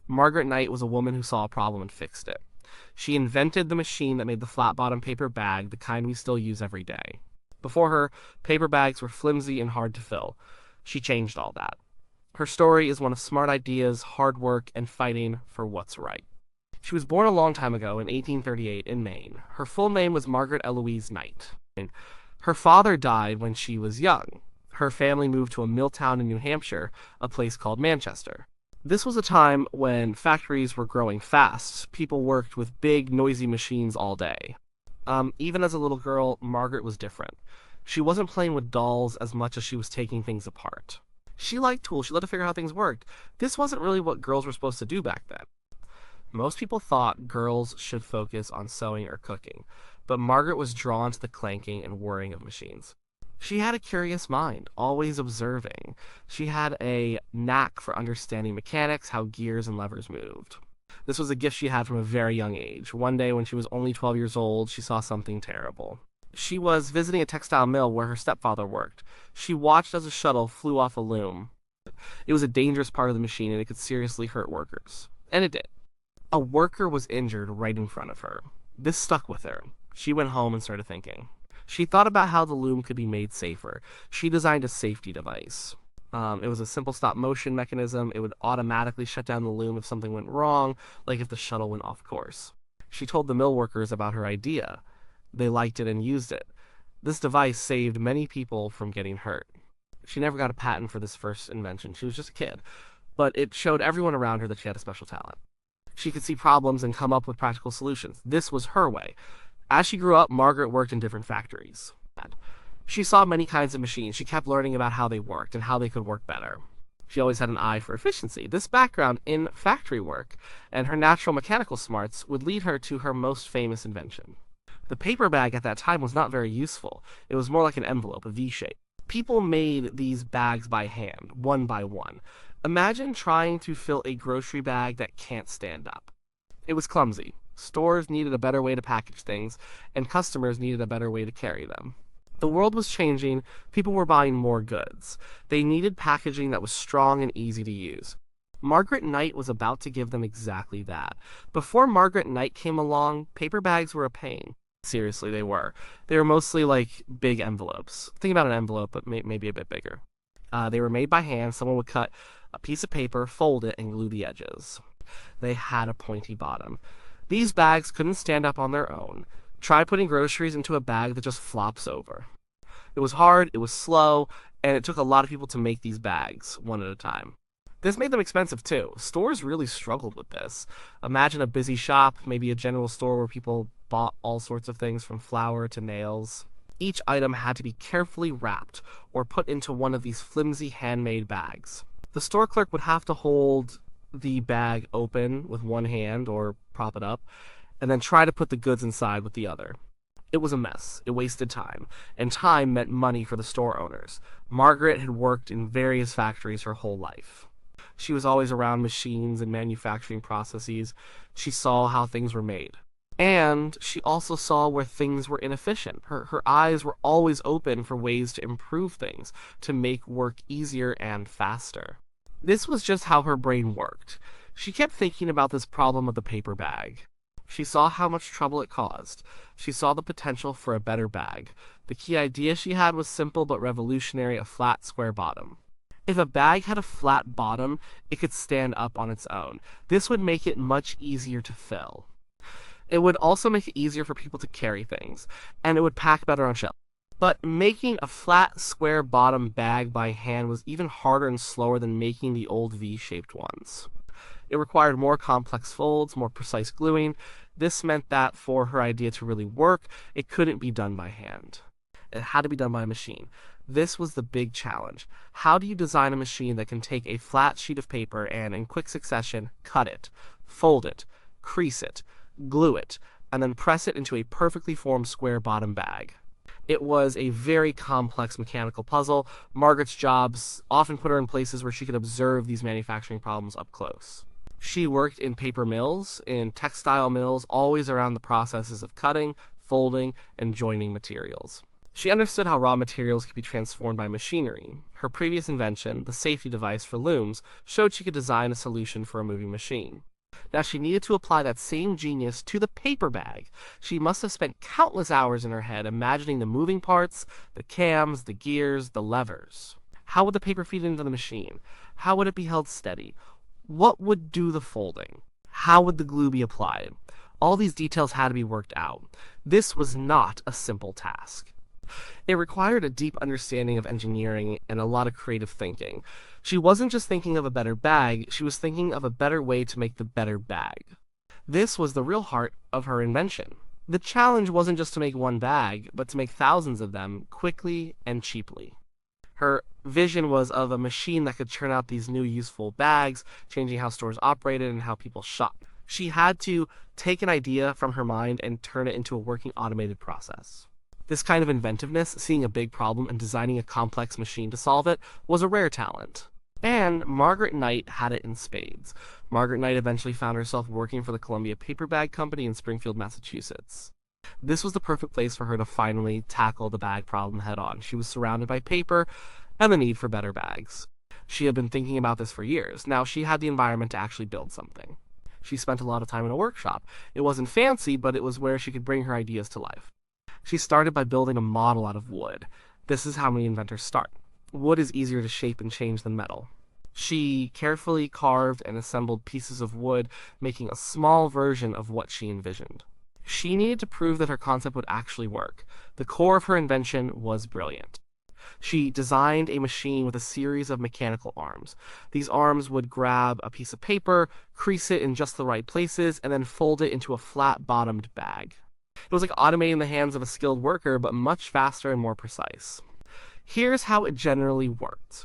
Margaret Knight was a woman who saw a problem and fixed it. She invented the machine that made the flat-bottom paper bag, the kind we still use every day. Before her, paper bags were flimsy and hard to fill. She changed all that. Her story is one of smart ideas, hard work, and fighting for what's right. She was born a long time ago in 1838 in Maine. Her full name was Margaret Eloise Knight. Her father died when she was young. Her family moved to a mill town in New Hampshire, a place called Manchester. This was a time when factories were growing fast. People worked with big, noisy machines all day. Even as a little girl, Margaret was different. She wasn't playing with dolls as much as she was taking things apart. She liked tools. She loved to figure out how things worked. This wasn't really what girls were supposed to do back then. Most people thought girls should focus on sewing or cooking, but Margaret was drawn to the clanking and whirring of machines. She had a curious mind, always observing. She had a knack for understanding mechanics, how gears and levers moved. This was a gift she had from a very young age. One day, when she was only 12 years old, she saw something terrible. She was visiting a textile mill where her stepfather worked. She watched as a shuttle flew off a loom. It was a dangerous part of the machine, and it could seriously hurt workers. And it did. A worker was injured right in front of her. This stuck with her. She went home and started thinking. She thought about how the loom could be made safer. She designed a safety device. It was a simple stop-motion mechanism. It would automatically shut down the loom if something went wrong, like if the shuttle went off course. She told the mill workers about her idea. They liked it and used it. This device saved many people from getting hurt. She never got a patent for this first invention. She was just a kid. But it showed everyone around her that she had a special talent. She could see problems and come up with practical solutions. This was her way. As she grew up, Margaret worked in different factories. She saw many kinds of machines. She kept learning about how they worked and how they could work better. She always had an eye for efficiency. This background in factory work and her natural mechanical smarts would lead her to her most famous invention. The paper bag at that time was not very useful. It was more like an envelope, a V shape. People made these bags by hand, one by one. Imagine trying to fill a grocery bag that can't stand up. It was clumsy. Stores needed a better way to package things, and customers needed a better way to carry them. The world was changing. People were buying more goods. They needed packaging that was strong and easy to use. Margaret Knight was about to give them exactly that. Before Margaret Knight came along, paper bags were a pain. Seriously, they were. They were mostly like big envelopes. Think about an envelope, but maybe a bit bigger. They were made by hand. Someone would cut a piece of paper, fold it, and glue the edges. They had a pointy bottom. These bags couldn't stand up on their own. Try putting groceries into a bag that just flops over. It was hard, it was slow, and it took a lot of people to make these bags, one at a time. This made them expensive too. Stores really struggled with this. Imagine a busy shop, maybe a general store where people bought all sorts of things from flour to nails. Each item had to be carefully wrapped or put into one of these flimsy handmade bags. The store clerk would have to hold the bag open with one hand or prop it up, and then try to put the goods inside with the other. It was a mess. It wasted time, and time meant money for the store owners. Margaret had worked in various factories her whole life. She was always around machines and manufacturing processes. She saw how things were made. And she also saw where things were inefficient. Her eyes were always open for ways to improve things, to make work easier and faster. This was just how her brain worked. She kept thinking about this problem of the paper bag. She saw how much trouble it caused. She saw the potential for a better bag. The key idea she had was simple but revolutionary: a flat, square bottom. If a bag had a flat bottom, it could stand up on its own. This would make it much easier to fill. It would also make it easier for people to carry things, and it would pack better on shelves. But making a flat, square bottom bag by hand was even harder and slower than making the old V-shaped ones. It required more complex folds, more precise gluing. This meant that for her idea to really work, it couldn't be done by hand. It had to be done by a machine. This was the big challenge. How do you design a machine that can take a flat sheet of paper and, in quick succession, cut it, fold it, crease it, glue it, and then press it into a perfectly formed square bottom bag? It was a very complex mechanical puzzle. Margaret's jobs often put her in places where she could observe these manufacturing problems up close. She worked in paper mills, in textile mills, always around the processes of cutting, folding, and joining materials. She understood how raw materials could be transformed by machinery. Her previous invention, the safety device for looms, showed she could design a solution for a moving machine. Now she needed to apply that same genius to the paper bag. She must have spent countless hours in her head imagining the moving parts, the cams, the gears, the levers. How would the paper feed into the machine? How would it be held steady? What would do the folding? How would the glue be applied? All these details had to be worked out. This was not a simple task. It required a deep understanding of engineering and a lot of creative thinking. She wasn't just thinking of a better bag, she was thinking of a better way to make the better bag. This was the real heart of her invention. The challenge wasn't just to make one bag, but to make thousands of them quickly and cheaply. Her vision was of a machine that could churn out these new useful bags, changing how stores operated and how people shop. She had to take an idea from her mind and turn it into a working automated process. This kind of inventiveness, seeing a big problem and designing a complex machine to solve it, was a rare talent. And Margaret Knight had it in spades. Margaret Knight eventually found herself working for the Columbia Paper Bag Company in Springfield, Massachusetts. This was the perfect place for her to finally tackle the bag problem head on. She was surrounded by paper and the need for better bags. She had been thinking about this for years. Now she had the environment to actually build something. She spent a lot of time in a workshop. It wasn't fancy, but it was where she could bring her ideas to life. She started by building a model out of wood. This is how many inventors start. Wood is easier to shape and change than metal. She carefully carved and assembled pieces of wood, making a small version of what she envisioned. She needed to prove that her concept would actually work. The core of her invention was brilliant. She designed a machine with a series of mechanical arms. These arms would grab a piece of paper, crease it in just the right places, and then fold it into a flat-bottomed bag. It was like automating the hands of a skilled worker, but much faster and more precise. Here's how it generally worked.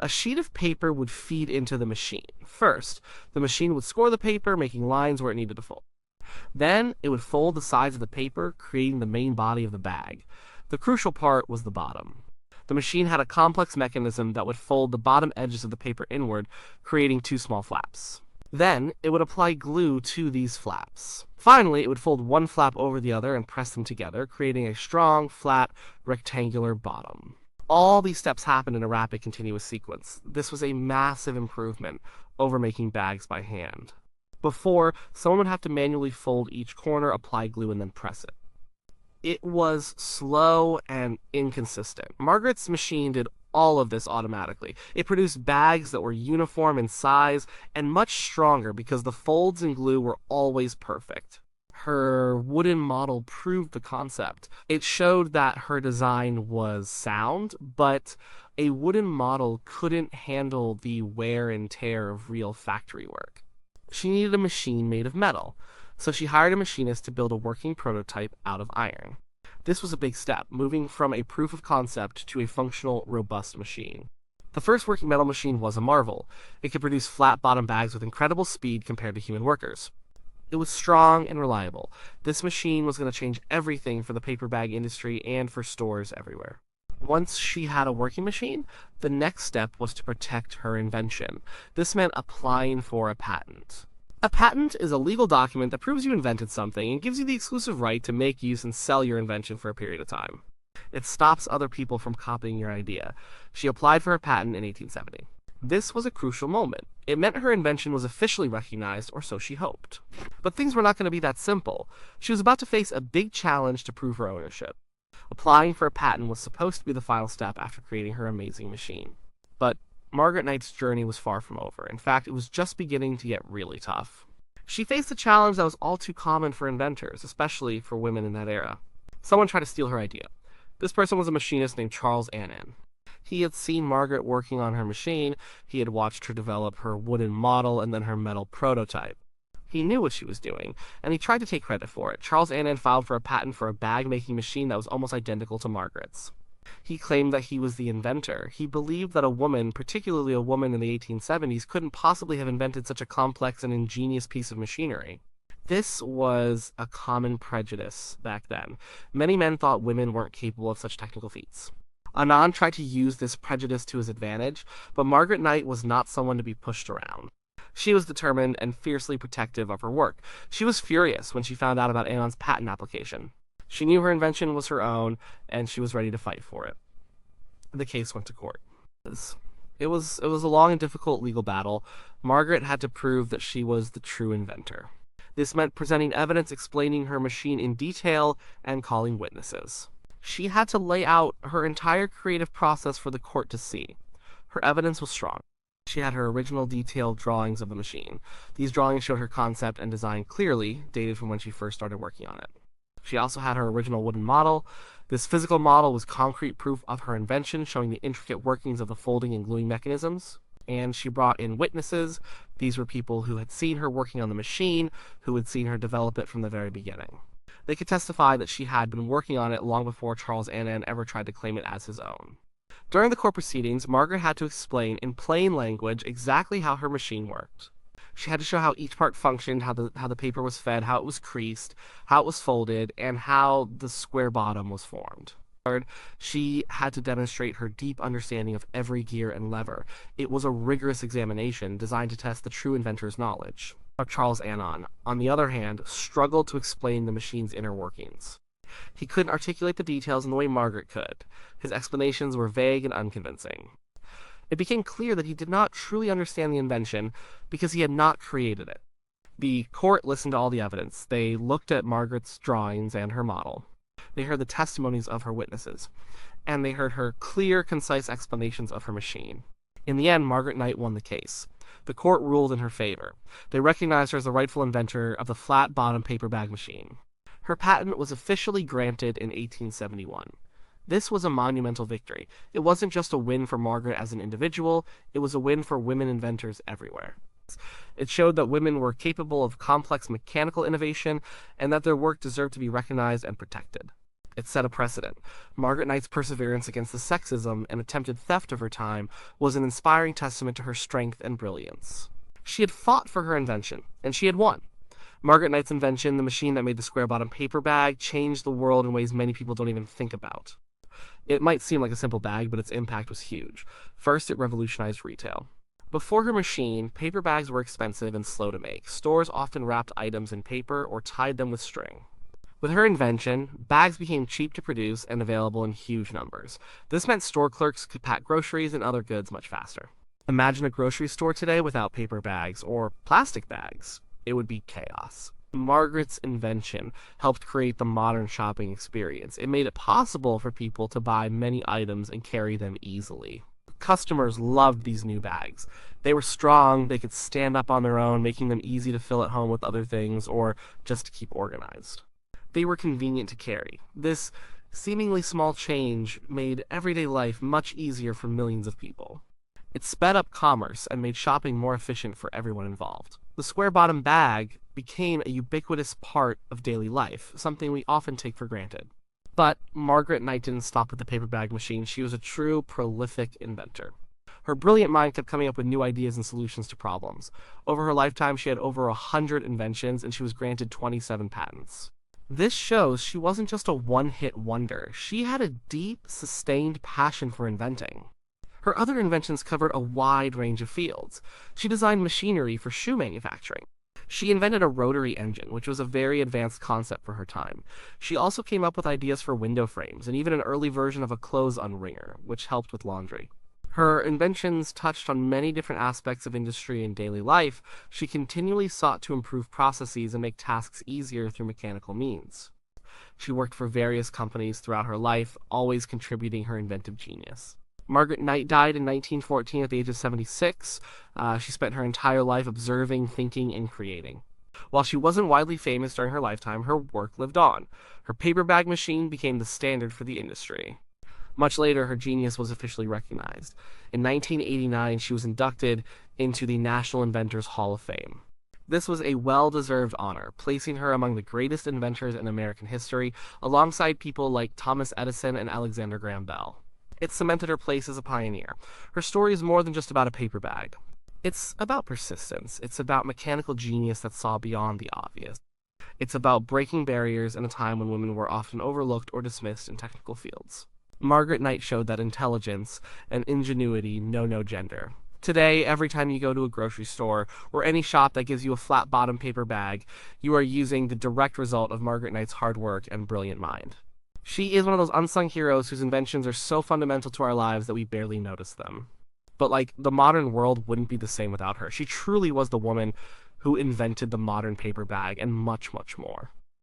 A sheet of paper would feed into the machine. First, the machine would score the paper, making lines where it needed to fold. Then, it would fold the sides of the paper, creating the main body of the bag. The crucial part was the bottom. The machine had a complex mechanism that would fold the bottom edges of the paper inward, creating two small flaps. Then, it would apply glue to these flaps. Finally, it would fold one flap over the other and press them together, creating a strong, flat, rectangular bottom. All these steps happened in a rapid, continuous sequence. This was a massive improvement over making bags by hand. Before, someone would have to manually fold each corner, apply glue, and then press it. It was slow and inconsistent. Margaret's machine did all of this automatically. It produced bags that were uniform in size and much stronger because the folds and glue were always perfect. Her wooden model proved the concept. It showed that her design was sound, but a wooden model couldn't handle the wear and tear of real factory work. She needed a machine made of metal, so she hired a machinist to build a working prototype out of iron. This was a big step, moving from a proof of concept to a functional, robust machine. The first working metal machine was a marvel. It could produce flat-bottom bags with incredible speed compared to human workers. It was strong and reliable. This machine was going to change everything for the paper bag industry and for stores everywhere. Once she had a working machine, the next step was to protect her invention. This meant applying for a patent. A patent is a legal document that proves you invented something and gives you the exclusive right to make, use, and sell your invention for a period of time. It stops other people from copying your idea. She applied for a patent in 1870. This was a crucial moment. It meant her invention was officially recognized, or so she hoped. But things were not going to be that simple. She was about to face a big challenge to prove her ownership. Applying for a patent was supposed to be the final step after creating her amazing machine. But Margaret Knight's journey was far from over. In fact, it was just beginning to get really tough. She faced a challenge that was all too common for inventors, especially for women in that era. Someone tried to steal her idea. This person was a machinist named Charles Annan. He had seen Margaret working on her machine, he had watched her develop her wooden model and then her metal prototype. He knew what she was doing, and he tried to take credit for it. Charles Annan filed for a patent for a bag-making machine that was almost identical to Margaret's. He claimed that he was the inventor. He believed that a woman, particularly a woman in the 1870s, couldn't possibly have invented such a complex and ingenious piece of machinery. This was a common prejudice back then. Many men thought women weren't capable of such technical feats. Annan tried to use this prejudice to his advantage, but Margaret Knight was not someone to be pushed around. She was determined and fiercely protective of her work. She was furious when she found out about Annan's patent application. She knew her invention was her own, and she was ready to fight for it. The case went to court. It was a long and difficult legal battle. Margaret had to prove that she was the true inventor. This meant presenting evidence explaining her machine in detail and calling witnesses. She had to lay out her entire creative process for the court to see. Her evidence was strong. She had her original detailed drawings of the machine. These drawings showed her concept and design clearly, dated from when she first started working on it. She also had her original wooden model. This physical model was concrete proof of her invention, showing the intricate workings of the folding and gluing mechanisms. And she brought in witnesses. These were people who had seen her working on the machine, who had seen her develop it from the very beginning. They could testify that she had been working on it long before Charles Annan ever tried to claim it as his own. During the court proceedings, Margaret had to explain in plain language exactly how her machine worked. She had to show how each part functioned, how the paper was fed, how it was creased, how it was folded, and how the square bottom was formed. Third, she had to demonstrate her deep understanding of every gear and lever. It was a rigorous examination designed to test the true inventor's knowledge. Charles Annan, on the other hand, struggled to explain the machine's inner workings. He couldn't articulate the details in the way Margaret could. His explanations were vague and unconvincing. It became clear that he did not truly understand the invention because he had not created it. The court listened to all the evidence. They looked at Margaret's drawings and her model. They heard the testimonies of her witnesses, and they heard her clear, concise explanations of her machine. In the end, Margaret Knight won the case. The court ruled in her favor. They recognized her as the rightful inventor of the flat-bottom paper bag machine. Her patent was officially granted in 1871. This was a monumental victory. It wasn't just a win for Margaret as an individual, it was a win for women inventors everywhere. It showed that women were capable of complex mechanical innovation and that their work deserved to be recognized and protected. It set a precedent. Margaret Knight's perseverance against the sexism and attempted theft of her time was an inspiring testament to her strength and brilliance. She had fought for her invention, and she had won. Margaret Knight's invention, the machine that made the square-bottom paper bag, changed the world in ways many people don't even think about. It might seem like a simple bag, but its impact was huge. First, it revolutionized retail. Before her machine, paper bags were expensive and slow to make. Stores often wrapped items in paper or tied them with string. With her invention, bags became cheap to produce and available in huge numbers. This meant store clerks could pack groceries and other goods much faster. Imagine a grocery store today without paper bags or plastic bags. It would be chaos. Margaret's invention helped create the modern shopping experience. It made it possible for people to buy many items and carry them easily. Customers loved these new bags. They were strong, they could stand up on their own, making them easy to fill at home with other things or just to keep organized. They were convenient to carry. This seemingly small change made everyday life much easier for millions of people. It sped up commerce and made shopping more efficient for everyone involved. The square-bottom bag became a ubiquitous part of daily life, something we often take for granted. But Margaret Knight didn't stop at the paper bag machine. She was a true, prolific inventor. Her brilliant mind kept coming up with new ideas and solutions to problems. Over her lifetime, she had over 100 inventions, and she was granted 27 patents. This shows she wasn't just a one-hit wonder. She had a deep, sustained passion for inventing. Her other inventions covered a wide range of fields. She designed machinery for shoe manufacturing. She invented a rotary engine, which was a very advanced concept for her time. She also came up with ideas for window frames, and even an early version of a clothes unwringer, which helped with laundry. Her inventions touched on many different aspects of industry and daily life. She continually sought to improve processes and make tasks easier through mechanical means. She worked for various companies throughout her life, always contributing her inventive genius. Margaret Knight died in 1914 at the age of 76. She spent her entire life observing, thinking, and creating. While she wasn't widely famous during her lifetime, her work lived on. Her paper bag machine became the standard for the industry. Much later, her genius was officially recognized. In 1989, she was inducted into the National Inventors Hall of Fame. This was a well-deserved honor, placing her among the greatest inventors in American history, alongside people like Thomas Edison and Alexander Graham Bell. It cemented her place as a pioneer. Her story is more than just about a paper bag. It's about persistence. It's about mechanical genius that saw beyond the obvious. It's about breaking barriers in a time when women were often overlooked or dismissed in technical fields. Margaret Knight showed that intelligence and ingenuity know no gender. Today, every time you go to a grocery store or any shop that gives you a flat bottom paper bag, you are using the direct result of Margaret Knight's hard work and brilliant mind. She is one of those unsung heroes whose inventions are so fundamental to our lives that we barely notice them. But the modern world wouldn't be the same without her. She truly was the woman who invented the modern paper bag and much, much more.